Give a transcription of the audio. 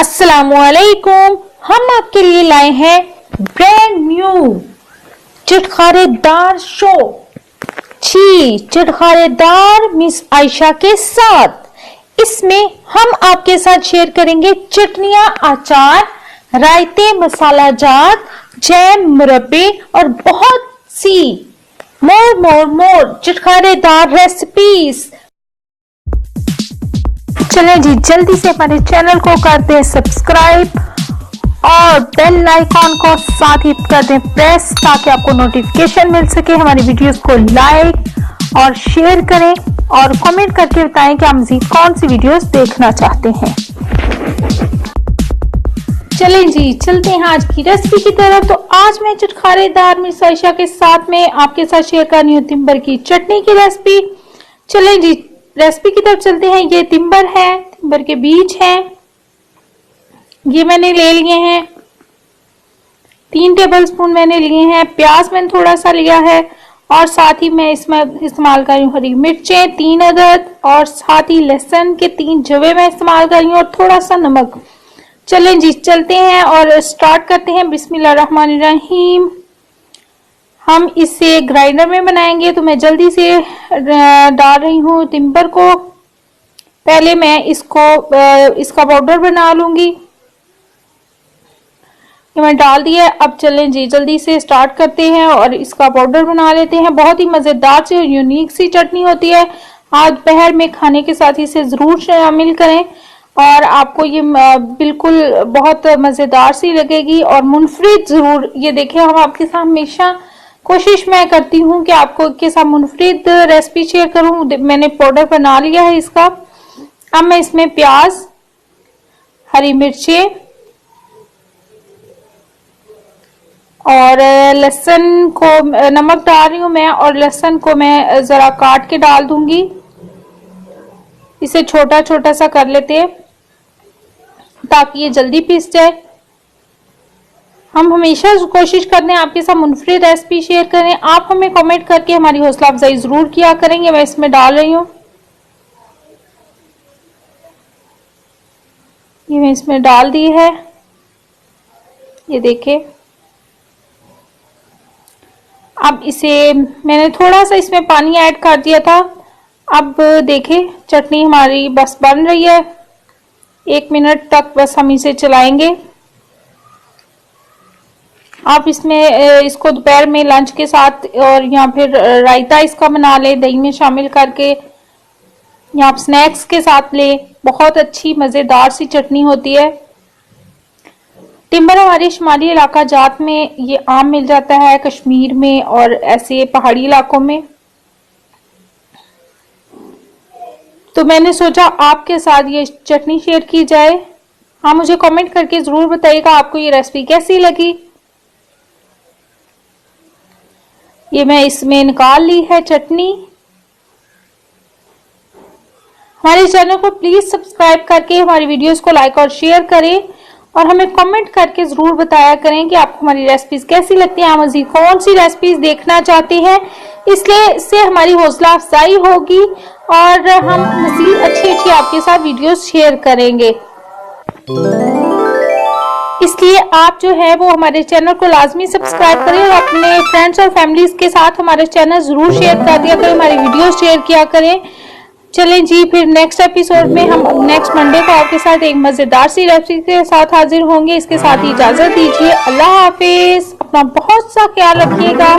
अस्सलामुअलैकुम। हम आपके लिए लाए हैं ब्रांड न्यू चटखारेदार शो चटखारेदार मिस आयशा के साथ। इसमें हम आपके साथ शेयर करेंगे चटनियां, अचार, रायते, मसाला जात, जैम, मुरब्बे और बहुत सी मोर चटखारेदार रेसिपीज। चलें जी, जल्दी से हमारे चैनल को कर दें सब्सक्राइब और बेल आइकॉन को साथ ही कर दें प्रेस, ताकि आपको नोटिफिकेशन मिल सके। हमारी वीडियोस को लाइक और शेयर करें और कमेंट करके बताएं कि आप मज़ीद कौन सी वीडियोस देखना चाहते हैं। चलें जी, चलते हैं आज की रेसिपी की तरफ। तो आज मैं चटखारेदार मिस आयशा के साथ में आपके साथ शेयर कर रही हूँ तिम्बर की चटनी की रेसिपी। चलें जी, रेसिपी की तरफ चलते हैं। ये तिम्बर है, तिम्बर के बीज हैं, ये मैंने ले लिए हैं। 3 टेबलस्पून मैंने लिए हैं। प्याज मैंने थोड़ा सा लिया है और साथ ही मैं इसमें इस्तेमाल कर रही हूँ हरी मिर्चें 3 अदद और साथ ही लहसुन के 3 जवे मैं इस्तेमाल कर रही हूँ और थोड़ा सा नमक। चलें जी, चलते हैं और स्टार्ट करते हैं। बिस्मिल्लाहिर्रहमानिर्रहीम। हम इसे ग्राइंडर में बनाएंगे, तो मैं जल्दी से डाल रही हूँ तिम्बर को। पहले मैं इसका पाउडर बना लूंगी। ये मैं डाल दिया। अब चलें जी, जल्दी से स्टार्ट करते हैं और इसका पाउडर बना लेते हैं। बहुत ही मज़ेदार सी यूनिक सी चटनी होती है। आज दोपहर में खाने के साथ इसे ज़रूर शामिल करें और आपको ये बिल्कुल बहुत मज़ेदार सी लगेगी और मुनफरिद ज़रूर। ये देखें, हम आपके साथ हमेशा कोशिश मैं करती हूँ कि आपको के साथ मुनफरिद रेसिपी शेयर करूँ। मैंने पाउडर बना लिया है इसका। अब मैं इसमें प्याज, हरी मिर्चें और लहसुन को नमक डाल रही हूँ मैं, और लहसुन को मैं जरा काट के डाल दूंगी। इसे छोटा छोटा सा कर लेते हैं ताकि ये जल्दी पीस जाए। हम हमेशा कोशिश करते हैं आपके साथ मुनफरिद रेसिपी शेयर करें। आप हमें कमेंट करके हमारी हौसला अफजाई जरूर किया करेंगे। मैं इसमें डाल रही हूँ, ये मैं इसमें डाल दी है। ये देखें, अब इसे मैंने थोड़ा सा इसमें पानी ऐड कर दिया था। अब देखें, चटनी हमारी बस बन रही है। 1 मिनट तक बस हम इसे चलाएंगे। आप इसमें इसको दोपहर में लंच के साथ और या फिर रायता इसका बना ले दही में शामिल करके, या आप स्नैक्स के साथ ले। बहुत अच्छी मज़ेदार सी चटनी होती है। तिम्बर हमारे शुमाली इलाका जात में ये आम मिल जाता है, कश्मीर में और ऐसे पहाड़ी इलाकों में। तो मैंने सोचा आपके साथ ये चटनी शेयर की जाए। हाँ, मुझे कमेंट करके जरूर बताइएगा आपको ये रेसिपी कैसी लगी। ये मैं इसमें निकाल ली है चटनी। हमारे चैनल को प्लीज सब्सक्राइब करके हमारी वीडियोस को लाइक और शेयर करें और हमें कमेंट करके जरूर बताया करें कि आपको हमारी रेसिपीज कैसी लगती हैं, आप मज़ीद कौन सी रेसिपीज देखना चाहते हैं। इसलिए इससे हमारी हौसला अफजाई होगी और हम मज़ीद अच्छी आपके साथ वीडियोस शेयर करेंगे। इसलिए आप जो है वो हमारे चैनल को लाजमी सब्सक्राइब करें और अपने फ्रेंड्स और फैमिलीज के साथ हमारे चैनल जरूर शेयर कर दिया करें, हमारी वीडियोस शेयर किया करें। चलें जी, फिर नेक्स्ट एपिसोड में हम नेक्स्ट मंडे को आपके साथ एक मज़ेदार सी रेसिपी के साथ हाजिर होंगे। इसके साथ ही इजाज़त दीजिए। अल्लाह हाफिज। अपना बहुत सा ख्याल रखिएगा।